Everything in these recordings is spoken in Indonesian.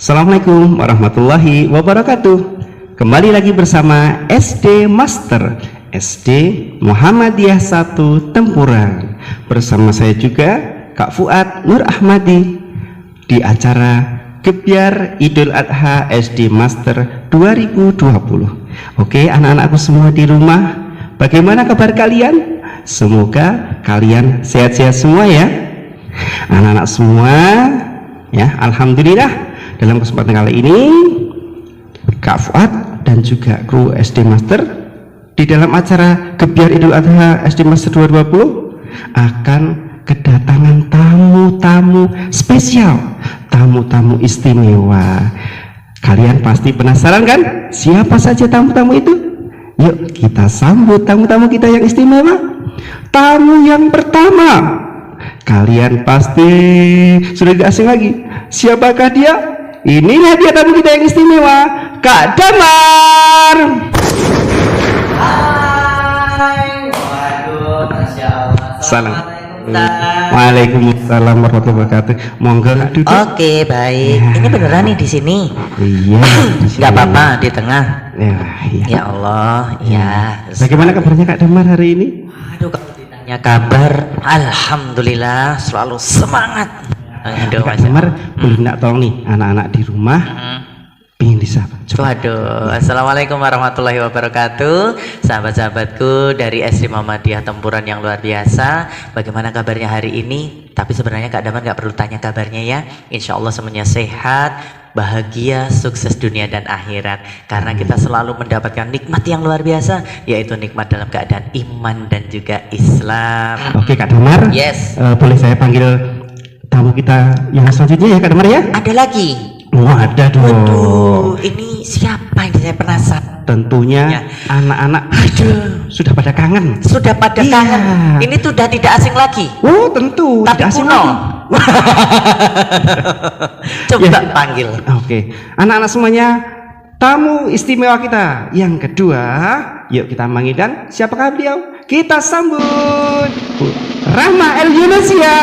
Assalamualaikum warahmatullahi wabarakatuh. Kembali lagi bersama SD Master SD Muhammadiyah 1 Tempuran. Bersama saya juga Kak Fuad Nur Ahmadi di acara Gebyar Idul Adha SD Master 2020. Oke, anak-anakku semua di rumah, bagaimana kabar kalian? Semoga kalian sehat-sehat semua ya. Anak-anak semua ya, alhamdulillah. Dalam kesempatan kali ini Kak Fuad dan juga kru SD Master di dalam acara Gebyar Idul Adha SD Master 2020 akan kedatangan tamu-tamu spesial, tamu-tamu istimewa. Kalian pasti penasaran kan? Siapa saja tamu-tamu itu? Yuk kita sambut tamu-tamu kita yang istimewa. Tamu yang pertama, kalian pasti sudah tidak asing lagi. Siapakah dia? Inilah dia tamu kita yang istimewa, Kak Damar. Hai. Waduh, Masya Allah. Salam. Waalaikumsalam warahmatullahi wabarakatuh. Monggo duduk. Oke, baik. Ya. Ini beneran nih di sini. Iya. Gak apa-apa di tengah. Ya, iya. Ya Allah, ya. Bagaimana kabarnya Kak Damar hari ini? Aduh, kalau ditanya kabar, alhamdulillah selalu semangat. Aduh, Kak Masya Damar Allah. boleh nak tolong nih anak-anak di rumah pengen disapa. Waduh, assalamualaikum warahmatullahi wabarakatuh. Sahabat-sahabatku dari SD Muhammadiyah Tempuran yang luar biasa. Bagaimana kabarnya hari ini? Tapi sebenarnya Kak Damar nggak perlu tanya kabarnya ya. Insya Allah semuanya sehat, bahagia, sukses dunia dan akhirat. Karena kita selalu mendapatkan nikmat yang luar biasa, yaitu nikmat dalam keadaan iman dan juga Islam. Oke Kak Damar. Yes. Boleh saya panggil tamu kita yang selanjutnya ya Kak Damar ya? Ada lagi. Oh ada dong. Waduh, ini siapa ini? Saya penasaran. Tentunya Ya. anak-anak sudah pada kangen. Sudah pada Iya. kangen. Ini sudah tidak asing lagi. Oh tentu. Tapi tidak asing kuno. lagi. Coba Ya. panggil. Oke, anak-anak semuanya, tamu istimewa kita yang kedua, yuk kita manggilkan siapakah beliau? Kita sambut Bu Rahma El Yunusia.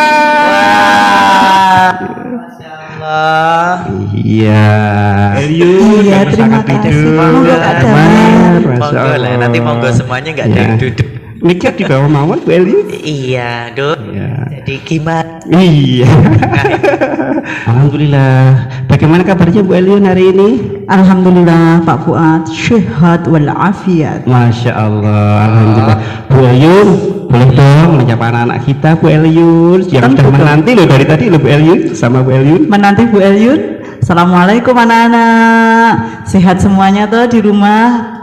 Masya Allah. Iya. Eliun. Iya, terima kasih. Monggo Kak Damar. Monggo lah, nanti monggo semuanya nggak ada yang duduk. Mikir di bawah mawon Bu Eliun. Iya, Dut. Iya. Jadi gimana? Iya. Alhamdulillah. Bagaimana kabarnya Bu Eliun hari ini? Alhamdulillah Pak Fuad sehat walafiat. Masya Allah, alhamdulillah. Bu Eliun, boleh dong menyapa anak-anak kita Bu Eliun yang Tentu sudah dong. menanti loh dari tadi loh Bu Eliun sama Bu Eliun. Menanti Bu Elyun. Assalamualaikum anak-anak. Sehat semuanya toh di rumah?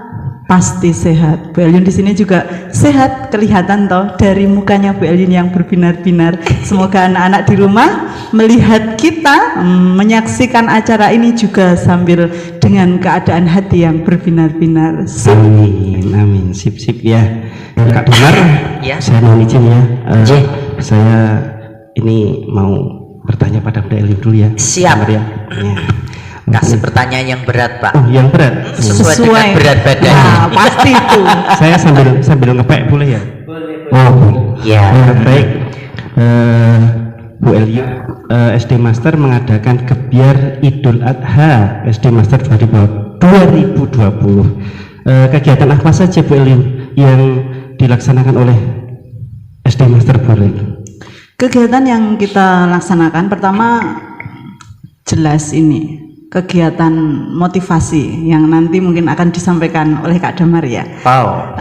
Pasti sehat. Bu Elyun di sini juga sehat, kelihatan toh dari mukanya Bu Elyun yang berbinar-binar. Semoga anak-anak di rumah melihat kita menyaksikan acara ini juga sambil dengan keadaan hati yang berbinar-binar. Amin, amin, sip sip ya. Kak Damar, Ya. saya mohon izin ya. Iya. Saya ini mau bertanya pada Bu Eliun dulu ya. Siap. Damar ya. Ya. Kasih pertanyaan yang berat, Pak. Oh, yang berat. Sesuai dengan berat badan. Nah, pasti itu. Saya sambil ngepek boleh ya? Boleh. Oh, boleh. Ya. Baik. Bu Eliun, SD Master mengadakan Gebyar Idul Adha SD Master 2020. Kegiatan apa saja Bu Eliun yang dilaksanakan oleh SD Master boleh? Kegiatan yang kita laksanakan pertama jelas ini kegiatan motivasi yang nanti mungkin akan disampaikan oleh Kak Damar ya. Wow.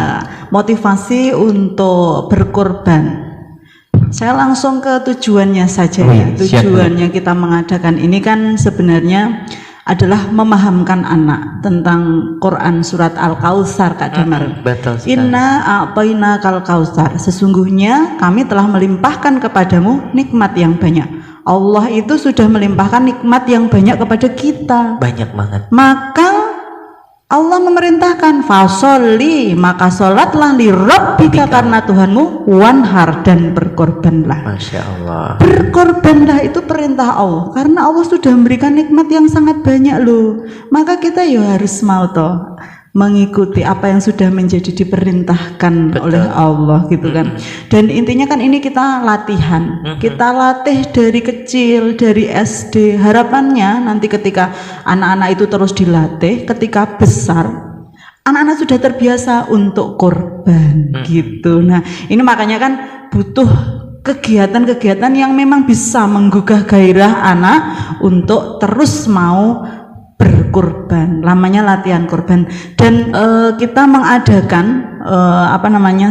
Motivasi untuk berkorban. Saya langsung ke tujuannya saja Oh ya. iya, siap, Tujuannya kita mengadakan ini kan sebenarnya adalah memahamkan anak tentang Quran surat Al-Kautsar Kak Damar. Betul sekali. Inna a'tayna kal kautsar. Sesungguhnya kami telah melimpahkan kepadamu nikmat yang banyak. Allah itu sudah melimpahkan nikmat yang banyak kepada kita. Banyak banget. Maka Allah memerintahkan fasholli, maka sholatlah li rabbika karena Tuhanmu, wanhar dan berkorbanlah. Masya Allah. Berkorbanlah itu perintah Allah karena Allah sudah memberikan nikmat yang sangat banyak loh. Maka kita ya harus mau toh mengikuti apa yang sudah menjadi diperintahkan oleh Allah gitu kan. Dan intinya kan ini kita latihan, kita latih dari kecil, dari SD. Harapannya nanti ketika anak-anak itu terus dilatih, ketika besar anak-anak sudah terbiasa untuk korban gitu. Nah ini makanya kan butuh kegiatan-kegiatan yang memang bisa menggugah gairah anak untuk terus mau berkorban, namanya latihan korban. Dan kita mengadakan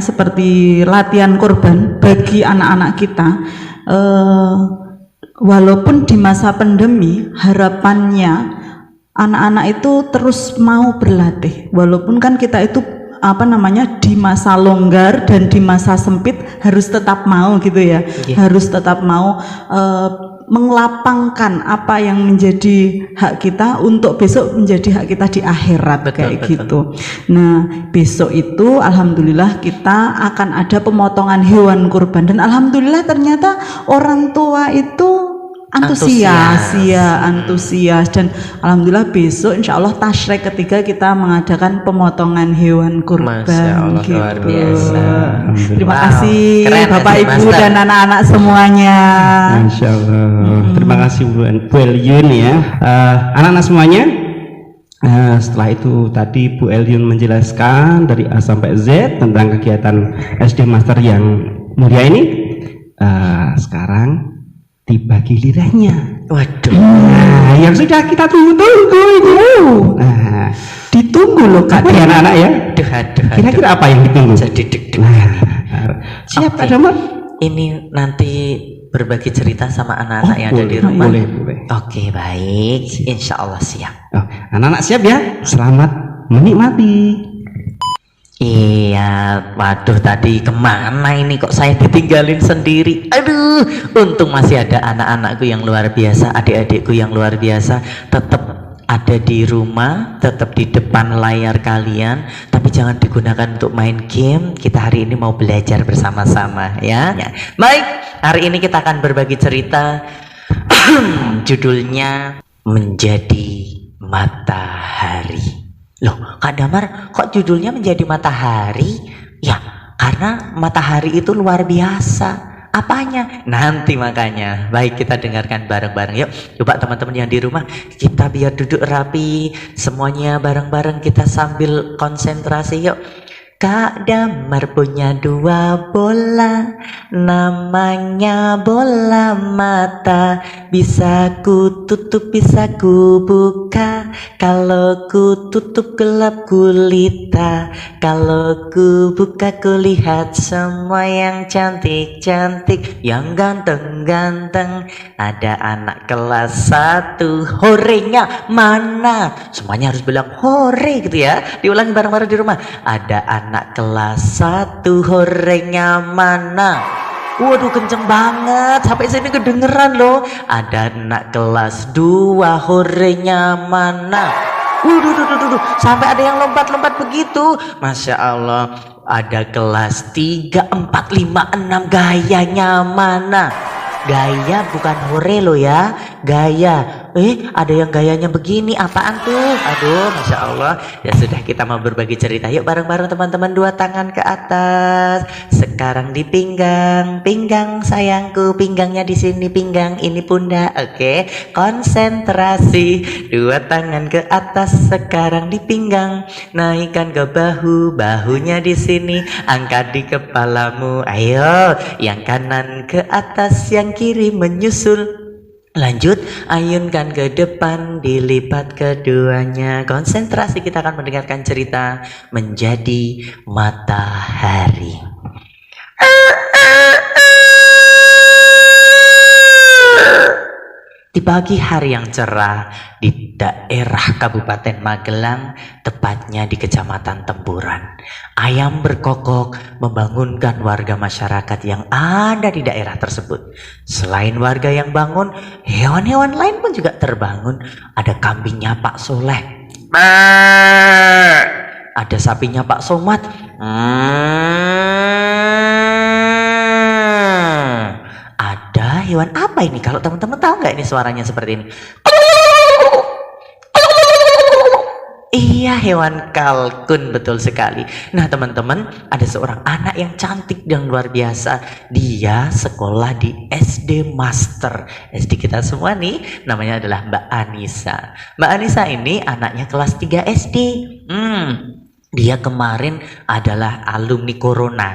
seperti latihan korban bagi anak-anak kita, walaupun di masa pandemi harapannya anak-anak itu terus mau berlatih, walaupun kan kita itu di masa longgar dan di masa sempit harus tetap mau gitu ya, harus tetap mau mengelapangkan apa yang menjadi hak kita untuk besok menjadi hak kita di akhirat, kayak gitu. Nah besok itu alhamdulillah kita akan ada pemotongan hewan kurban, dan alhamdulillah ternyata orang tua itu antusias, dan alhamdulillah besok insya Allah tasyrik ketiga kita mengadakan pemotongan hewan kurban. Masya Allah, gitu. luar biasa. Terima kasih keren, Bapak Ibu Master. dan anak-anak semuanya. Masya Allah. Terima kasih Bu Elyun ya. Anak-anak semuanya, setelah itu tadi Bu Elyun menjelaskan dari A sampai Z tentang kegiatan SD Master yang mulia ini. Sekarang tiba gilirannya. Waduh. Nah, yang sudah kita tunggu-tunggu ini. Nah, ditunggu loh Kak anak-anak ya. Aduh. Kira-kira apa yang ditunggu? Jadi deg-degan. Siap Oke. Kak Damar? Ini nanti berbagi cerita sama anak-anak yang ada di boleh, rumah. boleh. Oke, baik. Insya Allah siap. Oh, anak-anak siap ya? Selamat menikmati. Iya, waduh tadi kemana ini kok saya ditinggalin sendiri. Aduh, untung masih ada anak-anakku yang luar biasa, adik-adikku yang luar biasa, tetap ada di rumah, tetap di depan layar kalian, tapi jangan digunakan untuk main game. Kita hari ini mau belajar bersama-sama ya. Baik, hari ini kita akan berbagi cerita. Judulnya Menjadi Matahari. Loh, Kak Damar, kok judulnya Menjadi Matahari? Ya, karena matahari itu luar biasa. Apanya? Nanti makanya. Baik, kita dengarkan bareng-bareng. Yuk, coba teman-teman yang di rumah, kita biar duduk rapi, semuanya bareng-bareng, kita sambil konsentrasi. Yuk. Kak Damar punya 2 bola, namanya bola mata. Bisa ku tutup, bisa ku buka. Kalau ku tutup gelap gulita, kalau ku buka ku lihat semua yang cantik-cantik, yang ganteng-ganteng. Ada anak kelas 1, horenya mana? Semuanya harus bilang hore gitu ya. Diulangi bareng-bareng di rumah. Ada anak kelas 1, horenya mana? Waduh, kenceng banget, sampai sini kedengeran loh. Ada anak kelas 2, horenya mana? Waduh, sampai ada yang lompat-lompat begitu. Masya Allah. Ada kelas 3, 4, 5, 6, gayanya mana? Gaya bukan hore lo ya, gaya. Ada yang gayanya begini, apaan tuh? Aduh, Masya Allah. Ya sudah, kita mau berbagi cerita. Yuk bareng-bareng teman-teman, 2 tangan ke atas. Sekarang di pinggang sayangku, pinggangnya di sini, pinggang ini pundak. Oke, konsentrasi. 2 tangan ke atas, sekarang di pinggang. Naikkan ke bahu, bahunya di sini. Angkat di kepalamu. Ayo, yang kanan ke atas, yang kiri menyusul. Lanjut, ayunkan ke depan, dilipat keduanya. Konsentrasi, kita akan mendengarkan cerita Menjadi Matahari. Di pagi hari yang cerah di daerah Kabupaten Magelang, tepatnya di Kecamatan Tempuran, ayam berkokok membangunkan warga masyarakat yang ada di daerah tersebut. Selain warga yang bangun, hewan-hewan lain pun juga terbangun. Ada kambingnya Pak Soleh, ada sapinya Pak Somad, ada hewan apa ini? Kalau teman-teman tahu nggak ini suaranya seperti ini? Iya, hewan kalkun, betul sekali. Nah teman-teman, ada seorang anak yang cantik dan luar biasa. Dia sekolah di SD Master. SD kita semua nih, namanya adalah Mbak Anissa. Mbak Anissa ini anaknya kelas 3 SD. Dia kemarin adalah alumni Corona.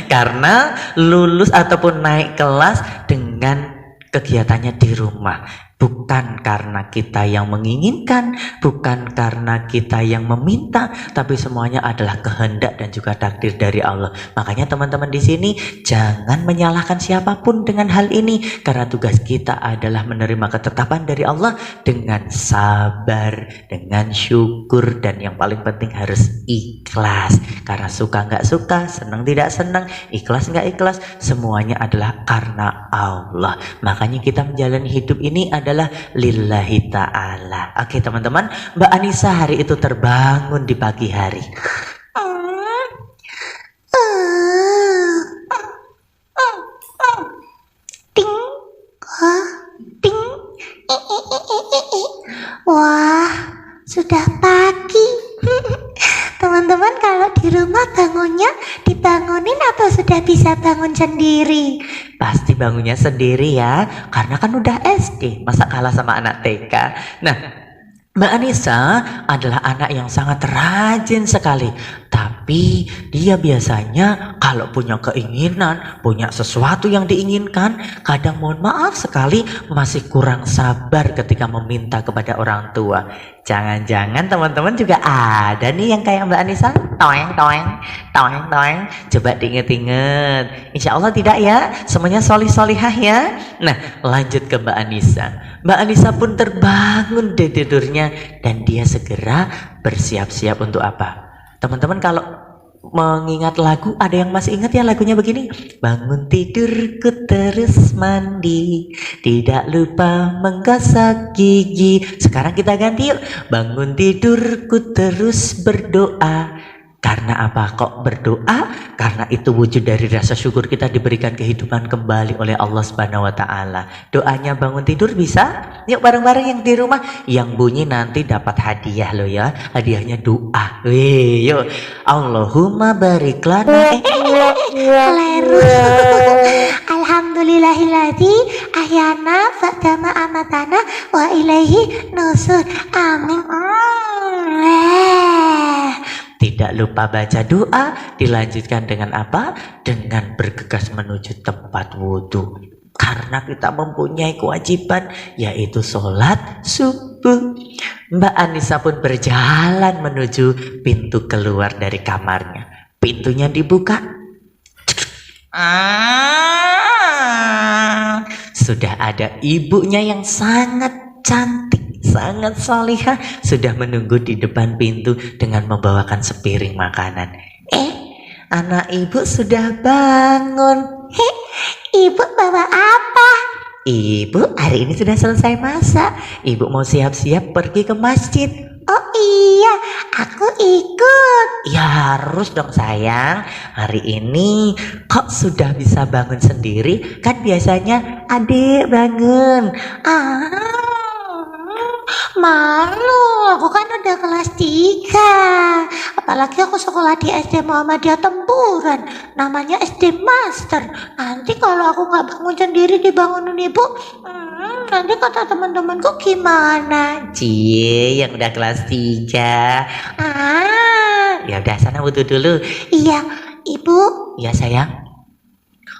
Karena lulus ataupun naik kelas dengan kegiatannya di rumah. Bukan karena kita yang menginginkan, bukan karena kita yang meminta, tapi semuanya adalah kehendak dan juga takdir dari Allah. Makanya teman-teman di sini jangan menyalahkan siapapun dengan hal ini, karena tugas kita adalah menerima ketetapan dari Allah dengan sabar, dengan syukur, dan yang paling penting harus ikhlas. Karena suka nggak suka, senang tidak senang, ikhlas nggak ikhlas, semuanya adalah karena Allah. Makanya kita menjalani hidup ini adalah lillahi ta'ala. Oke teman-teman, Mbak Anissa hari itu terbangun di pagi hari. Ting, ting, wah, sudah pagi. Teman-teman, kalau di rumah bangunnya dibangunin atau sudah bisa bangun sendiri? Pasti bangunnya sendiri ya, karena kan udah SD, masa kalah sama anak TK. Nah, Mbak Anissa adalah anak yang sangat rajin sekali. Tapi dia biasanya kalau punya keinginan, punya sesuatu yang diinginkan, kadang mohon maaf sekali masih kurang sabar ketika meminta kepada orang tua. Jangan-jangan teman-teman juga ada nih yang kayak Mbak Anissa. Toeng, toeng, toeng, toeng. Coba diinget-inget. Insya Allah tidak ya, semuanya solih-solihah ya. Nah, lanjut ke Mbak Anissa. Mbak Anissa pun terbangun dari tidurnya dan dia segera bersiap-siap untuk apa? Teman-teman kalau mengingat lagu, ada yang masih ingat ya lagunya begini? Bangun tidurku terus mandi, tidak lupa menggosok gigi. Sekarang kita ganti yuk. Bangun tidurku terus berdoa. Karena apa kok berdoa? Karena itu wujud dari rasa syukur kita diberikan kehidupan kembali oleh Allah Subhanahu wa taala. Doanya bangun tidur bisa? Yuk bareng-bareng yang di rumah. Yang bunyi nanti dapat hadiah loh ya. Hadiahnya doa. Wih, yuk. Allahumma barik lana. Keliru. Alhamdulillahilladzi ahyana ba'dama amatana wa ilaihi nusur. Amin. Tidak lupa baca doa, dilanjutkan dengan apa? Dengan bergegas menuju tempat wudhu. Karena kita mempunyai kewajiban, yaitu sholat subuh. Mbak Anissa pun berjalan menuju pintu keluar dari kamarnya. Pintunya dibuka. Sudah ada ibunya yang sangat cantik, sangat salihah, sudah menunggu di depan pintu dengan membawakan sepiring makanan. Anak ibu sudah bangun. Ibu bawa apa? Ibu hari ini sudah selesai masak. Ibu mau siap-siap pergi ke masjid. Oh iya, aku ikut. Ya harus dong sayang. Hari ini kok sudah bisa bangun sendiri? Kan biasanya adik bangun. Malu, aku kan udah kelas 3. Apalagi aku sekolah di SD Muhammadiyah Tempuran. Namanya SD Master. Nanti kalau aku gak bangun sendiri dibangunin ibu, nanti kata teman-temanku gimana? Cie, yang udah kelas 3. Ya udah sana wudhu dulu. Iya, ibu. Ya sayang.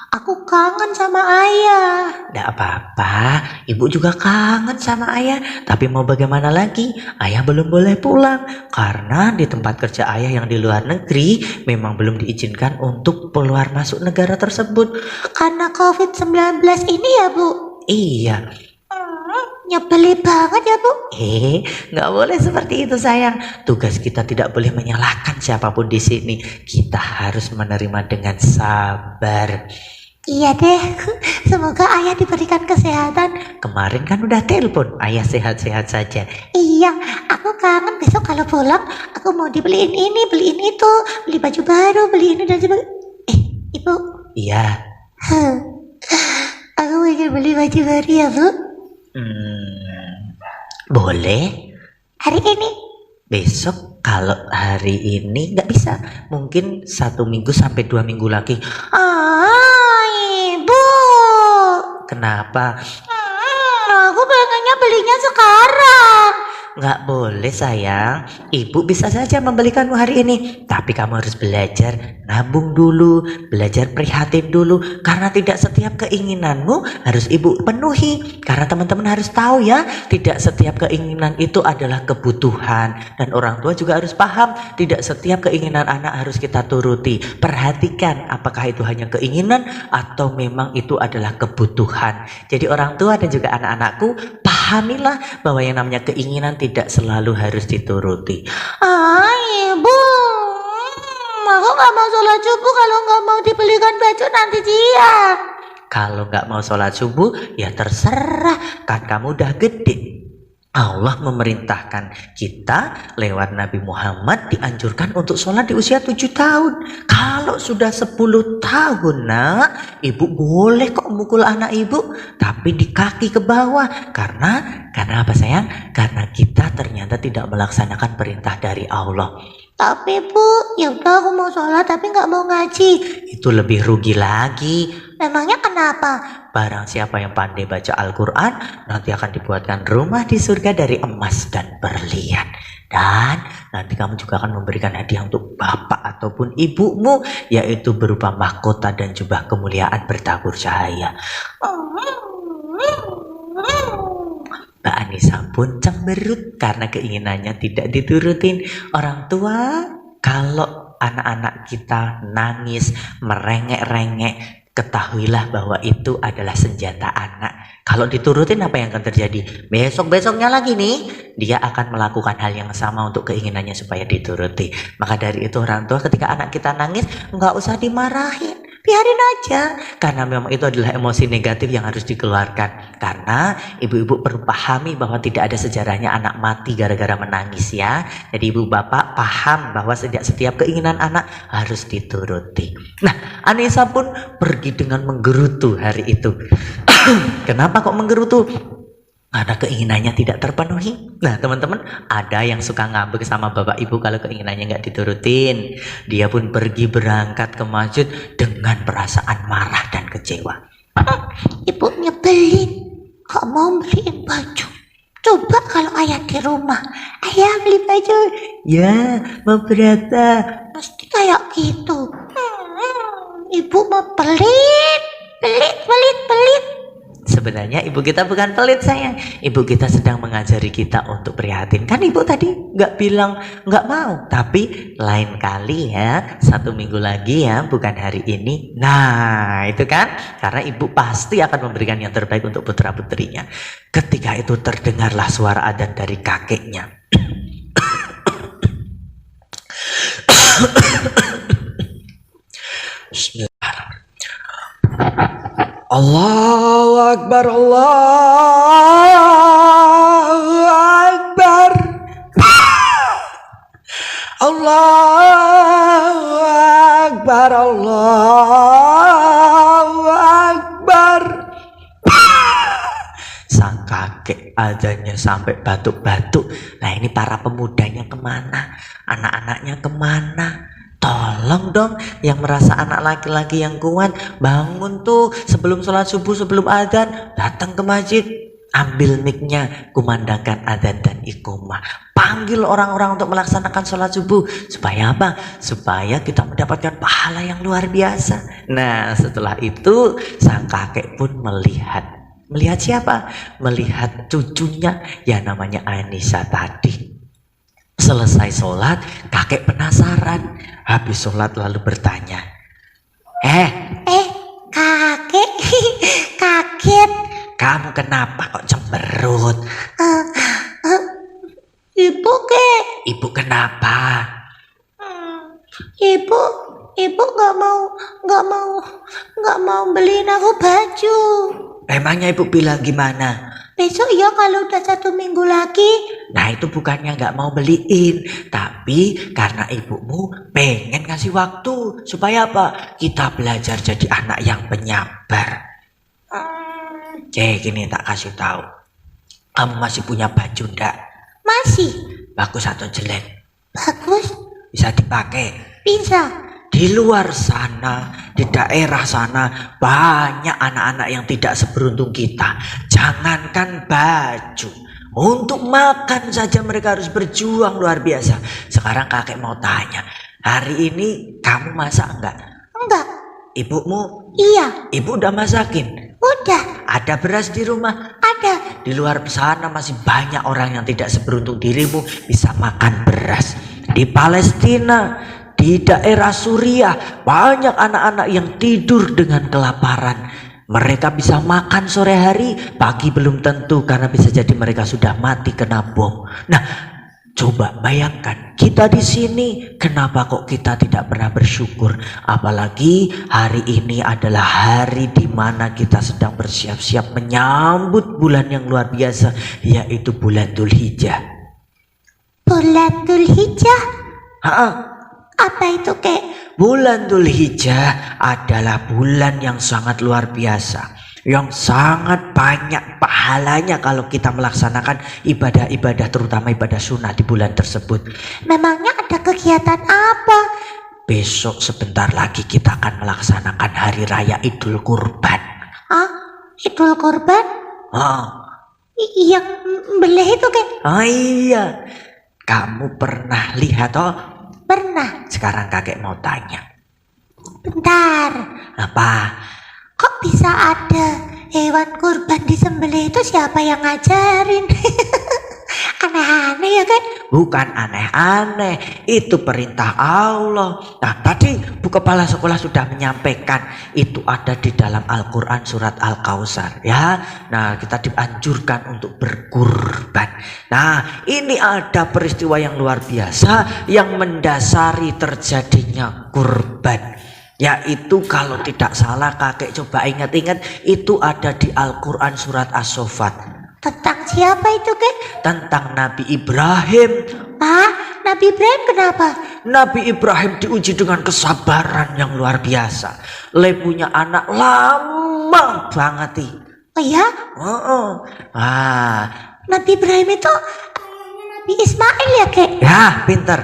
Aku kangen sama ayah. Tidak apa-apa, ibu juga kangen sama ayah. Tapi mau bagaimana lagi? Ayah belum boleh pulang karena di tempat kerja ayah yang di luar negeri memang belum diizinkan untuk keluar masuk negara tersebut. Karena COVID-19 ini ya bu? Iya. Nyebelin banget ya bu. Nggak boleh seperti itu sayang. Tugas kita tidak boleh menyalahkan siapapun di sini. Kita harus menerima dengan sabar. Iya deh, semoga ayah diberikan kesehatan. Kemarin kan udah telepon, ayah sehat-sehat saja. Iya, aku kangen. Besok kalau pulang, aku mau dibeliin ini, beliin itu, beli baju baru, beli ini dan sebagainya. Ibu. Iya. Aku ingin beli baju baru ya bu. Boleh. Hari ini. Besok kalau hari ini nggak bisa, mungkin 1 minggu sampai 2 minggu lagi. Ibu. Kenapa? Aku pengennya belinya sekarang. Nggak boleh sayang, ibu bisa saja membelikanmu hari ini, tapi kamu harus belajar nabung dulu, belajar prihatin dulu, karena tidak setiap keinginanmu harus ibu penuhi. Karena teman-teman harus tahu ya, tidak setiap keinginan itu adalah kebutuhan, dan orang tua juga harus paham, tidak setiap keinginan anak harus kita turuti. Perhatikan apakah itu hanya keinginan atau memang itu adalah kebutuhan. Jadi orang tua dan juga anak-anakku, pahamilah bahwa yang namanya keinginan tidak selalu harus dituruti. Ibu. Aku nggak mau sholat subuh kalau nggak mau dibelikan baju nanti siang. Kalau nggak mau sholat subuh, ya terserah, kan kamu udah gede. Allah memerintahkan kita lewat Nabi Muhammad dianjurkan untuk sholat di usia 7 tahun. Kalau sudah 10 tahun nak, ibu boleh kok mukul anak ibu, tapi di kaki ke bawah. Karena apa sayang? Karena kita ternyata tidak melaksanakan perintah dari Allah. Tapi Bu, ya udah aku mau sholat tapi nggak mau ngaji. Itu lebih rugi lagi. Memangnya kenapa? Barang siapa yang pandai baca Al-Quran, nanti akan dibuatkan rumah di surga dari emas dan berlian. Dan nanti kamu juga akan memberikan hadiah untuk bapak ataupun ibumu, yaitu berupa mahkota dan jubah kemuliaan bertabur cahaya. Mbak Anissa pun cemberut karena keinginannya tidak diturutin. Orang tua, kalau anak-anak kita nangis, merengek-rengek, ketahuilah bahwa itu adalah senjata anak. Kalau diturutin apa yang akan terjadi? Besok-besoknya lagi nih, dia akan melakukan hal yang sama untuk keinginannya supaya dituruti. Maka dari itu orang tua ketika anak kita nangis, nggak usah dimarahin. Biarin aja, karena memang itu adalah emosi negatif yang harus dikeluarkan. Karena ibu-ibu perlu pahami bahwa tidak ada sejarahnya anak mati gara-gara menangis ya. Jadi ibu bapak paham bahwa setiap keinginan anak harus dituruti. Nah, Anissa pun pergi dengan menggerutu hari itu. Kenapa kok menggerutu? Karena keinginannya tidak terpenuhi. Nah teman-teman, ada yang suka ngambek sama bapak ibu kalau keinginannya nggak diturutin. Dia pun pergi berangkat ke masjid dengan perasaan marah dan kecewa. Ibu nyebelin, kok mau beliin baju. Coba kalau ayah di rumah, ayah beli baju. Ya, mau berapa? Pasti kayak gitu. Ibu mau pelit. Sebenarnya ibu kita bukan pelit sayang. Ibu kita sedang mengajari kita untuk prihatin. Kan ibu tadi nggak bilang nggak mau, tapi lain kali ya, 1 minggu lagi ya, bukan hari ini. Nah itu kan, karena ibu pasti akan memberikan yang terbaik untuk putra putrinya. Ketika itu terdengarlah suara adzan dari kakeknya. Bismillahirrahmanirrahim. Allahu Akbar, Allahu Akbar, Allahu Akbar, Allahu Akbar. Sang kakek adzannya sampai batuk-batuk. Nah ini para pemudanya kemana? Anak-anaknya kemana? Tolong dong yang merasa anak laki-laki yang kuat, bangun tuh sebelum sholat subuh, sebelum adzan, datang ke masjid, ambil mic-nya, kumandangkan adzan dan iqomah, panggil orang-orang untuk melaksanakan sholat subuh. Supaya apa? Supaya kita mendapatkan pahala yang luar biasa. Nah setelah itu sang kakek pun melihat siapa? Melihat cucunya yang namanya Anissa tadi. Selesai sholat, kakek penasaran. Habis sholat lalu bertanya, Kakek, kaget. kamu kenapa kok cemberut? Ibu kek. Ibu kenapa? Ibu nggak mau beliin aku baju. Emangnya ibu bilang gimana? Besok ya kalau udah 1 minggu lagi. Nah itu bukannya nggak mau beliin, tapi karena ibumu pengen ngasih waktu. Supaya apa? Kita belajar jadi anak yang penyabar. Gini tak kasih tahu. Kamu masih punya baju ndak? Masih. bagus atau jelek? Bagus, Bisa dipakai. bisa. Di luar sana, di daerah sana, banyak anak-anak yang tidak seberuntung kita. Jangankan baju, untuk makan saja mereka harus berjuang luar biasa. Sekarang kakek mau tanya, hari ini kamu masak enggak? Enggak, Ibumu? iya, Ibu udah masakin? udah, Ada beras di rumah? ada. Di luar sana masih banyak orang yang tidak seberuntung dirimu bisa makan beras. Di Palestina, di daerah Suriah, banyak anak-anak yang tidur dengan kelaparan. Mereka bisa makan sore hari, pagi belum tentu karena bisa jadi mereka sudah mati kena bom. Nah, coba bayangkan kita di sini, kenapa kok kita tidak pernah bersyukur? Apalagi hari ini adalah hari di mana kita sedang bersiap-siap menyambut bulan yang luar biasa, yaitu bulan Dzulhijjah. Bulan Dzulhijjah, Ha-ha. apa itu kek? Bulan Dzulhijjah adalah bulan yang sangat luar biasa, yang sangat banyak pahalanya kalau kita melaksanakan ibadah-ibadah, terutama ibadah sunnah di bulan tersebut. Memangnya ada kegiatan apa? Besok sebentar lagi kita akan melaksanakan hari raya Idul Kurban. Ah, Idul Kurban? Oh, Yang beleh itu kek? oh iya, kamu pernah lihat? Oh, Pernah. sekarang kakek mau tanya. Bentar, Apa? kok bisa ada hewan kurban disembelih itu siapa yang ngajarin? Aneh-aneh ya kan? Bukan aneh-aneh, itu perintah Allah. Nah, tadi Bu Kepala Sekolah sudah menyampaikan itu ada di dalam Al-Quran surat Al-Kausar ya. Nah, kita dianjurkan untuk berkurban. Nah, ini ada peristiwa yang luar biasa yang mendasari terjadinya kurban. Yaitu kalau tidak salah kakek coba ingat-ingat, itu ada di Al-Quran surat As-Saffat. Tentang siapa itu kek? Tentang Nabi Ibrahim. Ah, Nabi Ibrahim kenapa? Nabi Ibrahim diuji dengan kesabaran yang luar biasa. Punya anak lama banget nih. Oh ya, Nabi Ibrahim itu ayahnya Nabi Ismail ya kek? Ya pinter.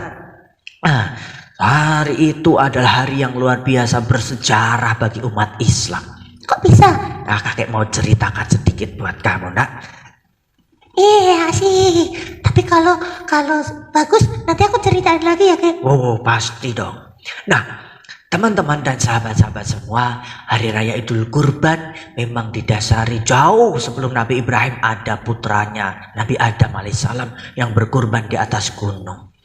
Hari itu adalah hari yang luar biasa bersejarah bagi umat Islam. Kok bisa? Nah, kakek mau ceritakan sedikit buat kamu, nak. Iya sih, tapi kalau bagus nanti aku ceritain lagi ya kek. Oh, pasti dong. Nah, teman-teman dan sahabat-sahabat semua, hari raya Idul Kurban memang didasari jauh sebelum Nabi Ibrahim ada putranya, Nabi Adam alaihissalam yang berkurban di atas gunung.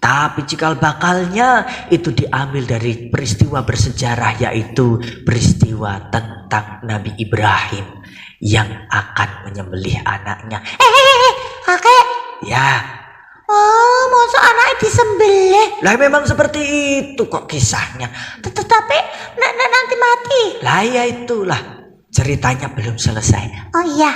Tapi cikal bakalnya itu diambil dari peristiwa bersejarah, yaitu peristiwa tentang Nabi Ibrahim yang akan menyembelih anaknya. Kakek. Ya, Oh, masa anaknya disembelih? lah memang seperti itu kok kisahnya. Tetapi nanti mati. Lah ya itulah, ceritanya belum selesai. Oh iya,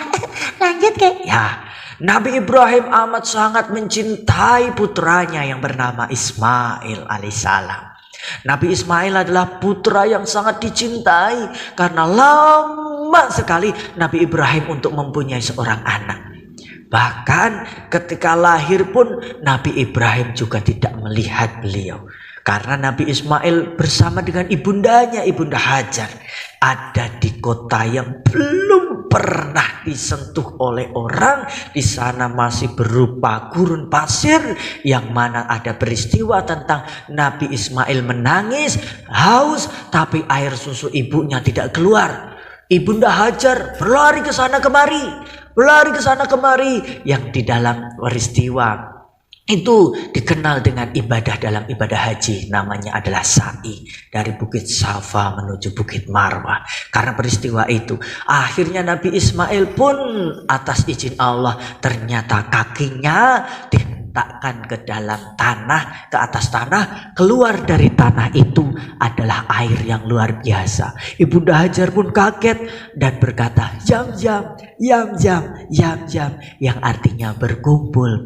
lanjut kek. Ya, Nabi Ibrahim amat sangat mencintai putranya yang bernama Ismail alaihissalam. Nabi Ismail adalah putra yang sangat dicintai karena lama sekali Nabi Ibrahim untuk mempunyai seorang anak. Bahkan ketika lahir pun Nabi Ibrahim juga tidak melihat beliau. Karena Nabi Ismail bersama dengan ibundanya, Ibunda Hajar, ada di kota yang belum pernah disentuh oleh orang. Di sana masih berupa gurun pasir, yang mana ada peristiwa tentang Nabi Ismail menangis, haus, tapi air susu ibunya tidak keluar. Ibunda Hajar berlari ke sana kemari, yang di dalam peristiwa itu dikenal dengan ibadah dalam ibadah haji, namanya adalah sa'i dari Bukit Safa menuju Bukit Marwah. Karena peristiwa itu akhirnya Nabi Ismail pun atas izin Allah ternyata kakinya dihentakkan ke dalam tanah, ke atas tanah. Keluar dari tanah itu adalah air yang luar biasa. Ibunda Hajar pun kaget dan berkata, Yam-yam, yang artinya berkumpul.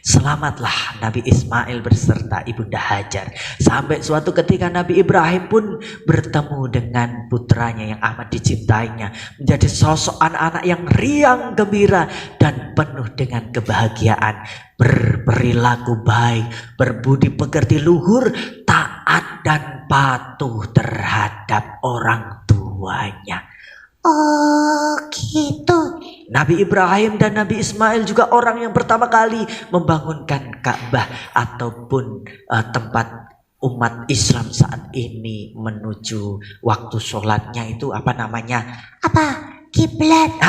Selamatlah Nabi Ismail beserta Ibunda Hajar. Sampai suatu ketika Nabi Ibrahim pun bertemu dengan putranya yang amat dicintainya, menjadi sosok anak-anak yang riang gembira dan penuh dengan kebahagiaan. kebahagiaan, berperilaku baik, berbudi pekerti luhur, taat dan patuh terhadap orang tuanya. Oh gitu. Nabi Ibrahim dan Nabi Ismail juga orang yang pertama kali membangunkan Ka'bah ataupun tempat umat Islam saat ini menuju waktu sholatnya itu apa namanya? Apa? Kiblat.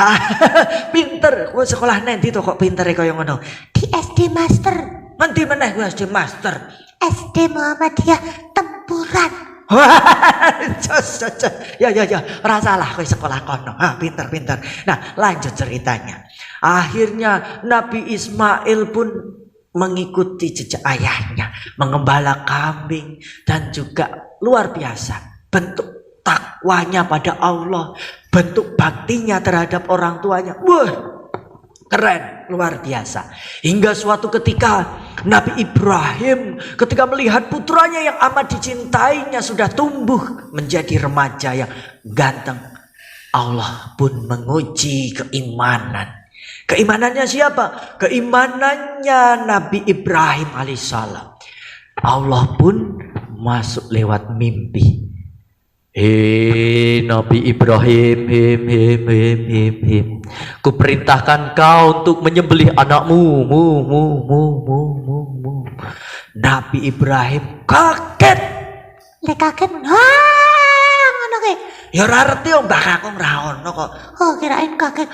Pinter, gue sekolah nanti tuh kok pinter kaya ngono. Di SD Master. Nanti meneh gue SD Master. SD Muhammadiyah Tempuran. Ya, rasalah kowe sekolah kono. Pinter. Nah, lanjut ceritanya. Akhirnya Nabi Ismail pun mengikuti jejak ayahnya, mengembala kambing, dan juga luar biasa bentuk takwanya pada Allah, bentuk baktinya terhadap orang tuanya. Wah, keren, luar biasa. Hingga suatu ketika Nabi Ibrahim ketika melihat putranya yang amat dicintainya sudah tumbuh menjadi remaja yang ganteng, Allah pun menguji keimanan. Keimanannya siapa? Keimanannya Nabi Ibrahim alaihissalam. Allah pun masuk lewat mimpi. Nabi Ibrahim, kuperintahkan kau untuk menyembelih anakmu. Nabi Ibrahim kaget. Lek kaget. Ngono ke. Ya ora ngerti om mbah kakung ra ono kok. Oh, kirain kaget.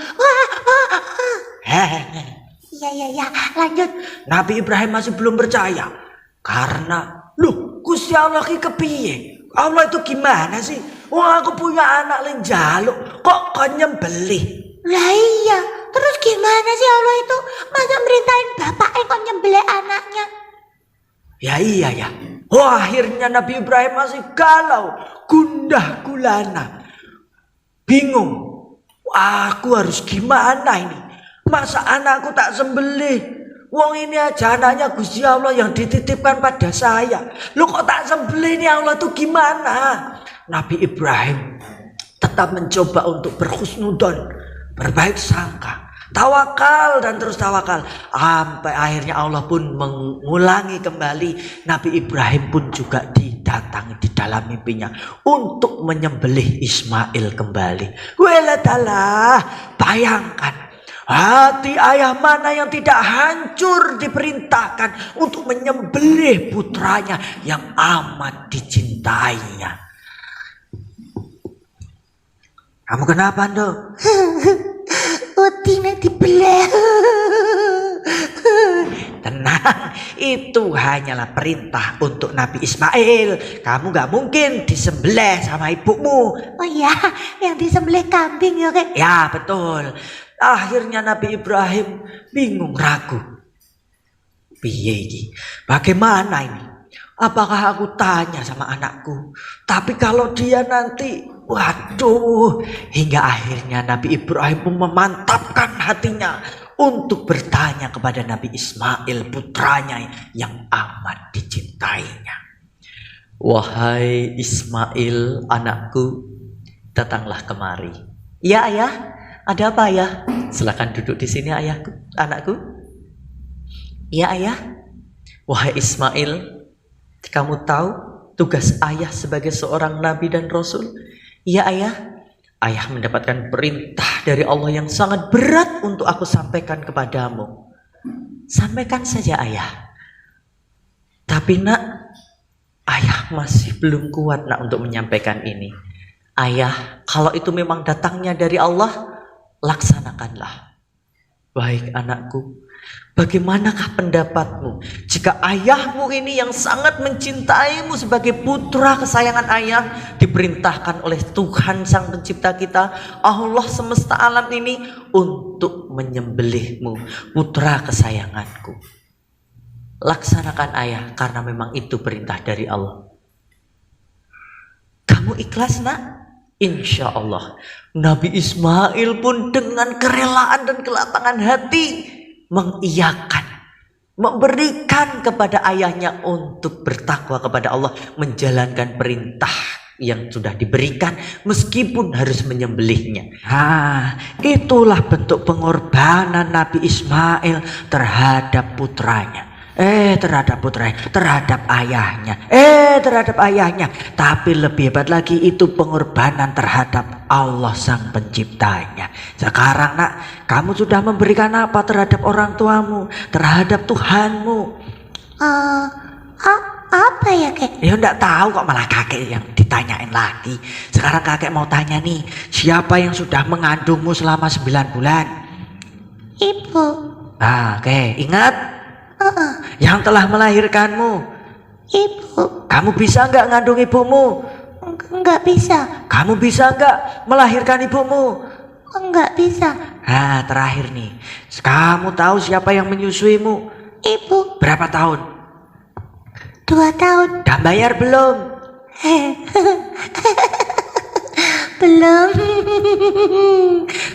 Iya, lanjut. Nabi Ibrahim masih belum percaya karena loh, Gusti Allah ki kepiye? Allah itu gimana sih? Wah, aku punya anak len jaluk kok nyembelih. Lah iya, terus gimana sih Allah itu? Masa merintahin bapaknya kok nyembelih anaknya? Ya iya ya. Wah, akhirnya Nabi Ibrahim masih galau, gundah gulana, bingung. Wah, aku harus gimana ini? Masa anakku tak sembelih? Wong ini aja anaknya Gusti Allah yang dititipkan pada saya. Lu kok tak sembelih ini Allah tuh gimana? Nabi Ibrahim tetap mencoba untuk berhusnudon, berbaik sangka, tawakal dan terus tawakal. Sampai akhirnya Allah pun mengulangi kembali. Nabi Ibrahim pun juga didatangi di dalam mimpinya untuk menyembelih Ismail kembali. Waladalah, bayangkan. Hati ayah mana yang tidak hancur diperintahkan untuk menyembelih putranya yang amat dicintainya. Kamu kenapa, Ndo? Utina dibelah. Tenang, itu hanyalah perintah untuk Nabi Ismail. Kamu gak mungkin disembelih sama ibumu. Oh iya, yang disembelih kambing ya kek. Ya betul. Akhirnya Nabi Ibrahim bingung, ragu. Piye iki? Bagaimana ini? Apakah aku tanya sama anakku? Tapi kalau dia nanti, waduh. Hingga akhirnya Nabi Ibrahim pun memantapkan hatinya untuk bertanya kepada Nabi Ismail, putranya yang amat dicintainya. Wahai Ismail, anakku, datanglah kemari. Ya ayah. Ada apa ayah? Silakan duduk di sini ayahku, anakku. Ya ayah. Wahai Ismail, kamu tahu tugas ayah sebagai seorang nabi dan rasul? Ya ayah. Ayah mendapatkan perintah dari Allah yang sangat berat untuk aku sampaikan kepadamu. Sampaikan saja ayah. Tapi nak, ayah masih belum kuat nak untuk menyampaikan ini. Ayah, kalau itu memang datangnya dari Allah, laksanakanlah. Baik anakku, bagaimanakah pendapatmu jika ayahmu ini yang sangat mencintaimu sebagai putra kesayangan ayah diperintahkan oleh Tuhan Sang Pencipta kita, Allah semesta alam ini, untuk menyembelihmu, putra kesayanganku? Laksanakan ayah, karena memang itu perintah dari Allah. Kamu ikhlas nak? Insya Allah. Nabi Ismail pun dengan kerelaan dan kelapangan hati mengiyakan, memberikan kepada ayahnya untuk bertakwa kepada Allah, menjalankan perintah yang sudah diberikan meskipun harus menyembelihnya. Itulah bentuk pengorbanan Nabi Ismail terhadap putranya. Terhadap ayahnya. Tapi lebih hebat lagi, itu pengorbanan terhadap Allah sang penciptanya. Sekarang nak, kamu sudah memberikan apa terhadap orang tuamu, terhadap Tuhanmu? Apa ya, Kek? Ya enggak tahu kok, malah kakek yang ditanyain lagi. Sekarang kakek mau tanya nih, siapa yang sudah mengandungmu selama 9 bulan? Ibu. Oke, ingat? Yang telah melahirkanmu. Ibu. Kamu bisa enggak ngandung ibumu? Enggak bisa. Kamu bisa enggak melahirkan ibumu? Enggak bisa. Terakhir nih, kamu tahu siapa yang menyusuimu? Ibu. Berapa tahun? 2 tahun. Udah bayar belum? Belum.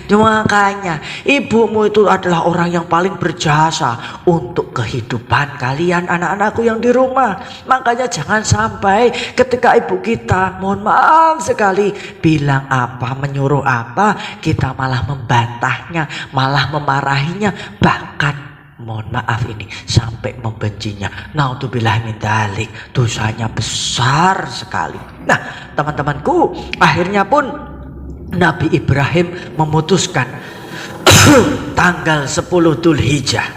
Makanya ibumu itu adalah orang yang paling berjasa untuk kehidupan kalian anak-anakku yang di rumah. Makanya jangan sampai ketika ibu kita, mohon maaf sekali, bilang apa, menyuruh apa, kita malah membantahnya, malah memarahinya, bahkan mohon maaf ini sampai membencinya. Naudzubillah min dzalik, dosanya besar sekali. Nah, teman-temanku, akhirnya pun Nabi Ibrahim memutuskan tanggal 10 Dzulhijjah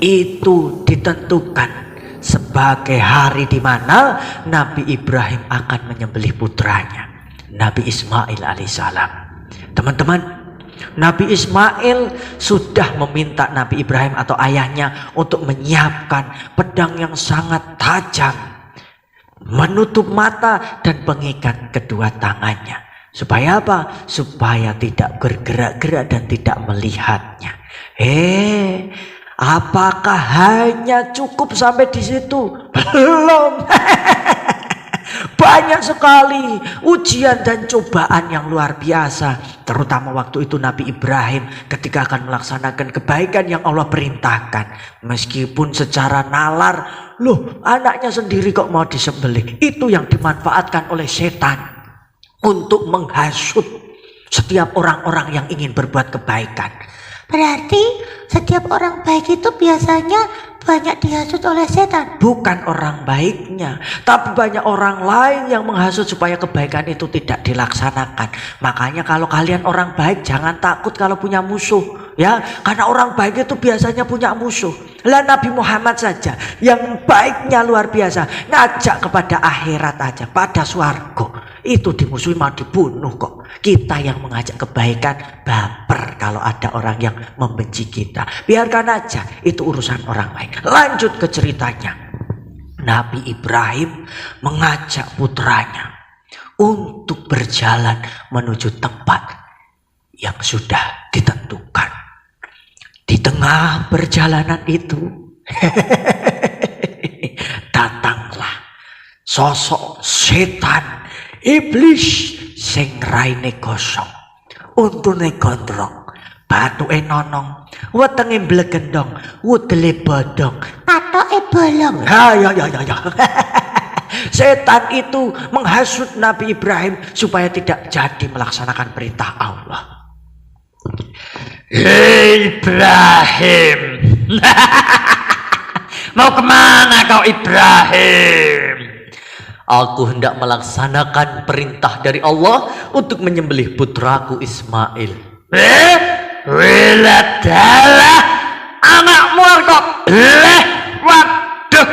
itu ditentukan sebagai hari di mana Nabi Ibrahim akan menyembelih putranya, Nabi Ismail alaihissalam. Teman-teman, Nabi Ismail sudah meminta Nabi Ibrahim atau ayahnya untuk menyiapkan pedang yang sangat tajam, menutup mata dan pengikat kedua tangannya. Supaya apa? Supaya tidak bergerak-gerak dan tidak melihatnya. Apakah hanya cukup sampai di situ? Belum. Banyak sekali ujian dan cobaan yang luar biasa. Terutama waktu itu Nabi Ibrahim ketika akan melaksanakan kebaikan yang Allah perintahkan. Meskipun secara nalar, loh anaknya sendiri kok mau disembelih. Itu yang dimanfaatkan oleh setan untuk menghasut setiap orang-orang yang ingin berbuat kebaikan. Berarti setiap orang baik itu biasanya banyak dihasut oleh setan. Bukan orang baiknya, tapi banyak orang lain yang menghasut supaya kebaikan itu tidak dilaksanakan. Makanya kalau kalian orang baik, jangan takut kalau punya musuh, ya, karena orang baik itu biasanya punya musuh. Lah Nabi Muhammad saja yang baiknya luar biasa, ngajak kepada akhirat aja, pada swarga, itu dimusuhi mau dibunuh kok. Kita yang mengajak kebaikan baper kalau ada orang yang membenci kita. Biarkan aja, itu urusan orang baik. Lanjut ke ceritanya. Nabi Ibrahim mengajak putranya untuk berjalan menuju tempat yang sudah ditentukan. Di tengah perjalanan itu datanglah sosok setan iblis sing raine kosong, untune gondrong, batuke nonong, wetenge blegendong, wudele bodong, Patoke bolong. ya. Setan itu menghasut Nabi Ibrahim supaya tidak jadi melaksanakan perintah Allah. Hei Ibrahim, mau kemana kau Ibrahim? Aku hendak melaksanakan perintah dari Allah untuk menyembelih putraku Ismail. Wiladalah anakmu kok bleh. Waduh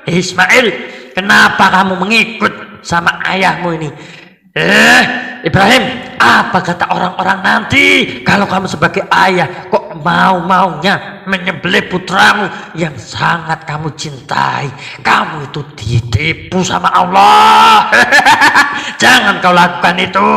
Ismail, kenapa kamu mengikut sama ayahmu ini? Ibrahim, apa kata orang-orang nanti kalau kamu sebagai ayah kok mau-maunya menyembelih putramu yang sangat kamu cintai? Kamu itu ditipu sama Allah. Jangan kau lakukan itu.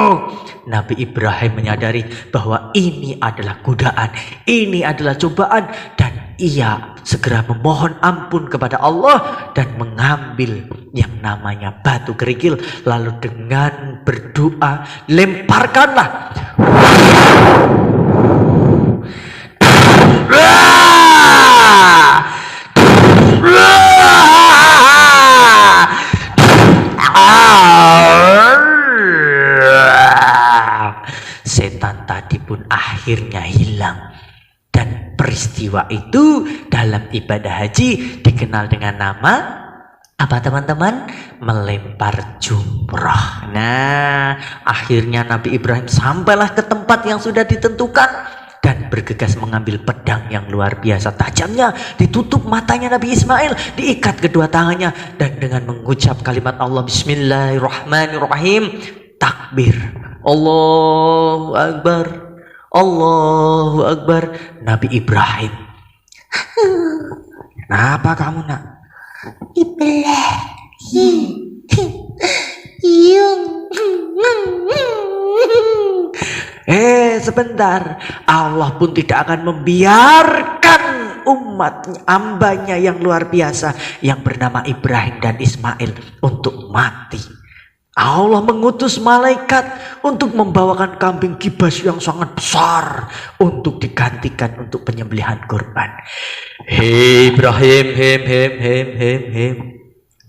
Nabi Ibrahim menyadari bahwa ini adalah godaan, ini adalah cobaan, dan ia segera memohon ampun kepada Allah dan mengambil yang namanya batu kerikil, lalu dengan berdoa lemparkanlah pun akhirnya hilang. Dan peristiwa itu dalam ibadah haji dikenal dengan nama apa teman-teman? Melempar jumrah. Nah, akhirnya Nabi Ibrahim sampailah ke tempat yang sudah ditentukan dan bergegas mengambil pedang yang luar biasa tajamnya, ditutup matanya Nabi Ismail, diikat kedua tangannya, dan dengan mengucap kalimat Allah Bismillahirrahmanirrahim, takbir, Allahu Akbar, Allahu Akbar. Nabi Ibrahim, kenapa kamu nak? Sebentar, Allah pun tidak akan membiarkan umatnya, hambanya yang luar biasa yang bernama Ibrahim dan Ismail untuk mati. Allah mengutus malaikat untuk membawakan kambing kibas yang sangat besar untuk digantikan untuk penyembelihan kurban. Hei Ibrahim,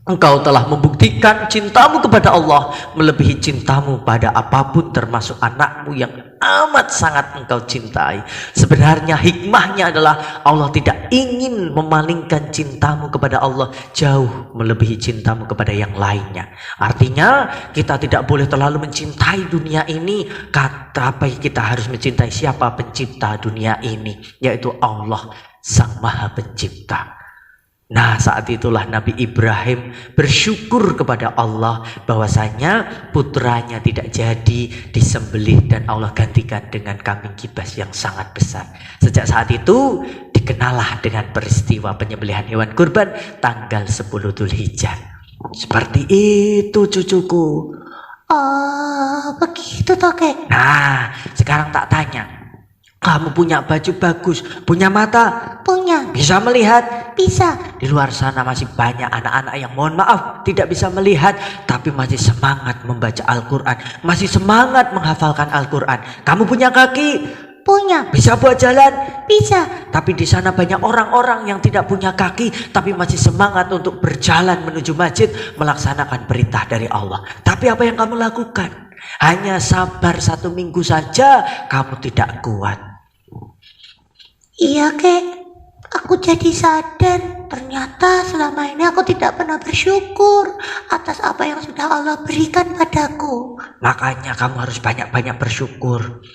engkau telah membuktikan cintamu kepada Allah melebihi cintamu pada apapun, termasuk anakmu yang amat sangat engkau cintai. Sebenarnya hikmahnya adalah Allah tidak ingin memalingkan cintamu kepada Allah jauh melebihi cintamu kepada yang lainnya. Artinya kita tidak boleh terlalu mencintai dunia ini, tapi kita harus mencintai siapa pencipta dunia ini, yaitu Allah Sang Maha Pencipta. Nah, saat itulah Nabi Ibrahim bersyukur kepada Allah bahwasanya putranya tidak jadi disembelih dan Allah gantikan dengan kambing kibas yang sangat besar. Sejak saat itu dikenallah dengan peristiwa penyembelihan hewan kurban tanggal 10 Dzulhijjah. Seperti itu cucuku. Oh, begitu toh, Kek. Nah, sekarang tak tanya. Kamu punya baju bagus, punya mata, Punya. bisa melihat. Bisa. Di luar sana masih banyak anak-anak yang mohon maaf tidak bisa melihat, tapi masih semangat membaca Al-Quran, masih semangat menghafalkan Al-Quran. Kamu punya kaki, Punya. bisa buat jalan. Bisa. Tapi di sana banyak orang-orang yang tidak punya kaki, tapi masih semangat untuk berjalan menuju masjid melaksanakan perintah dari Allah. Tapi apa yang kamu lakukan? Hanya sabar 1 minggu saja, kamu tidak kuat. Iya, Kek. Aku jadi sadar ternyata selama ini aku tidak pernah bersyukur atas apa yang sudah Allah berikan padaku. Makanya kamu harus banyak-banyak bersyukur.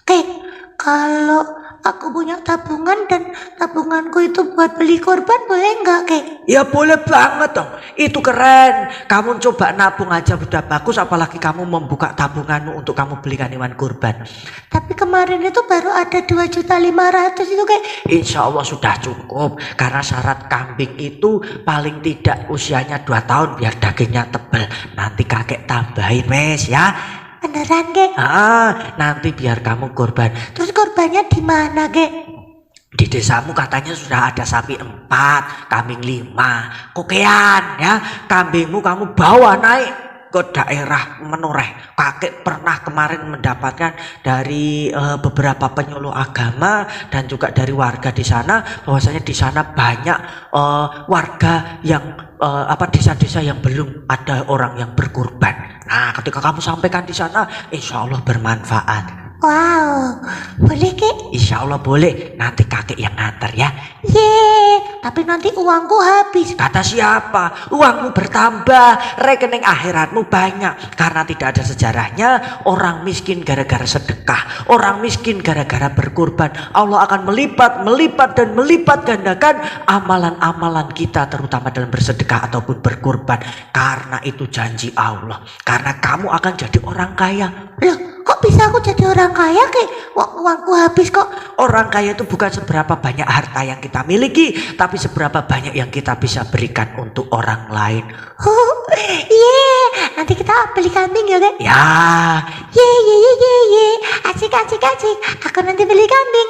Kek, kalau aku punya tabungan dan tabunganku itu buat beli korban, boleh nggak, Kek? Ya boleh banget dong, itu keren. Kamu coba nabung aja udah bagus, apalagi kamu membuka tabunganmu untuk kamu belikan hewan kurban. Tapi kemarin itu baru ada 2.500.000 itu, Kek. Insya Allah sudah cukup, karena syarat kambing itu paling tidak usianya 2 tahun biar dagingnya tebal. Nanti kakek tambahin wes ya. Beneran, Kek? Nanti biar kamu kurban. Terus korbannya di mana, Kek? Di desamu katanya sudah ada sapi 4, kambing 5. Kokean ya, kambingmu kamu bawa naik ke daerah Menoreh. Kakek pernah kemarin mendapatkan dari beberapa penyuluh agama dan juga dari warga di sana, bahwasanya di sana banyak warga yang desa-desa yang belum ada orang yang berkurban. Nah, ketika kamu sampaikan di sana, insya Allah bermanfaat. Wow, boleh, Kek? Insya Allah boleh. Nanti kakek yang nganter ya. Yeay, tapi nanti uangku habis. Kata siapa? Uangmu bertambah, rekening akhiratmu banyak. Karena tidak ada sejarahnya orang miskin gara-gara sedekah, orang miskin gara-gara berkurban. Allah akan melipat dan melipat gandakan amalan-amalan kita, terutama dalam bersedekah ataupun berkurban. Karena itu janji Allah. Karena kamu akan jadi orang kaya. Loh, kok bisa aku jadi orang kaya, Kek? Uangku habis kok. Orang kaya itu bukan seberapa banyak harta yang kita miliki, tapi seberapa banyak yang kita bisa berikan untuk orang lain. Nanti kita beli kambing ya, Kek? Ya. Asik. Aku nanti beli kambing.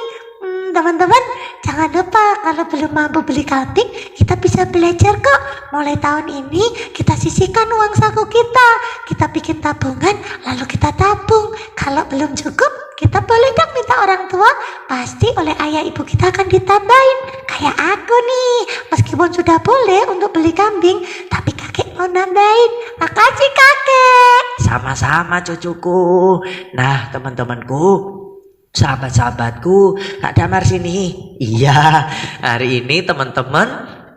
Teman-teman, jangan lupa kalau belum mampu beli kambing, kita bisa belajar kok. Mulai tahun ini kita sisihkan uang saku kita. Kita bikin tabungan, lalu kita tabung. Kalau belum cukup, kita boleh dong minta orang tua. Pasti oleh ayah ibu kita akan ditambahin. Kayak aku nih, meskipun sudah boleh untuk beli kambing, tapi kakek mau nambahin. Makasih, kakek. Sama-sama cucuku. Nah, teman-temanku, Sahabat-sahabatku, Kak Damar sini. Iya, hari ini teman-teman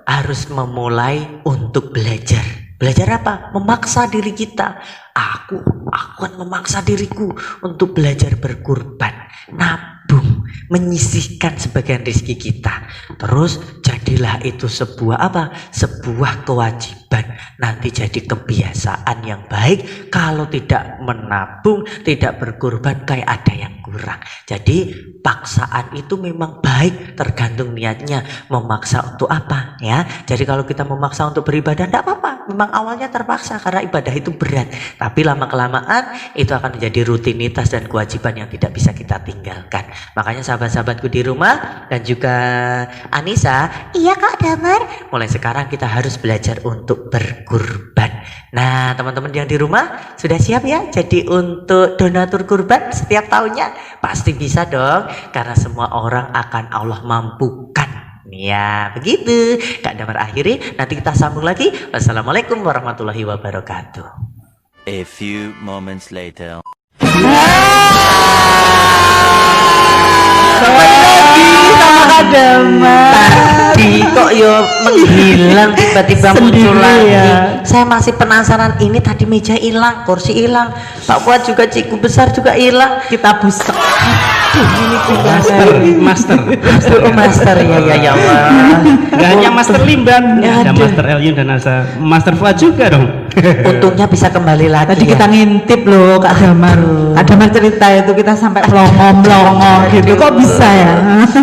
harus memulai untuk belajar. Belajar apa? Memaksa diri kita. Aku akan memaksa diriku untuk belajar berkurban, nabung, menyisihkan sebagian rezeki kita. Terus jadilah itu sebuah apa? Sebuah kewajiban. Nanti jadi kebiasaan yang baik. Kalau tidak menabung, tidak berkurban, kayak ada yang kurang. Jadi paksaan itu memang baik, tergantung niatnya. Memaksa untuk apa ya? Jadi kalau kita memaksa untuk beribadah, tidak apa-apa. Memang awalnya terpaksa karena ibadah itu berat. Tapi lama-kelamaan itu akan menjadi rutinitas dan kewajiban yang tidak bisa kita tinggalkan. Makanya sahabat-sahabatku di rumah dan juga Anissa, Iya Kak Damar. mulai sekarang kita harus belajar untuk berkurban. Nah, teman-teman yang di rumah sudah siap ya? Jadi untuk donatur kurban setiap tahunnya pasti bisa dong, karena semua orang akan Allah mampukan. Ya, begitu. Kak Damar akhiri, nanti kita sambung lagi. Wassalamualaikum warahmatullahi wabarakatuh. A few moments later. Sama Kak Damar. Tadi kok yo menghilang tiba-tiba muncul Sendiri lagi. ya. Saya masih penasaran, ini tadi meja hilang, kursi hilang, Pak Fuad juga, ciku besar juga hilang. Kita busuk. Master Oh, Master, ya Allah. Gak hanya Master Limban, ada Aduh. Master Elyun dan ada Master Fuad juga dong. Untungnya bisa kembali lagi. Tadi ya. kita ngintip loh Kak Damar. Kak Damar cerita itu kita sampai melongo gitu. Kok bisa ya?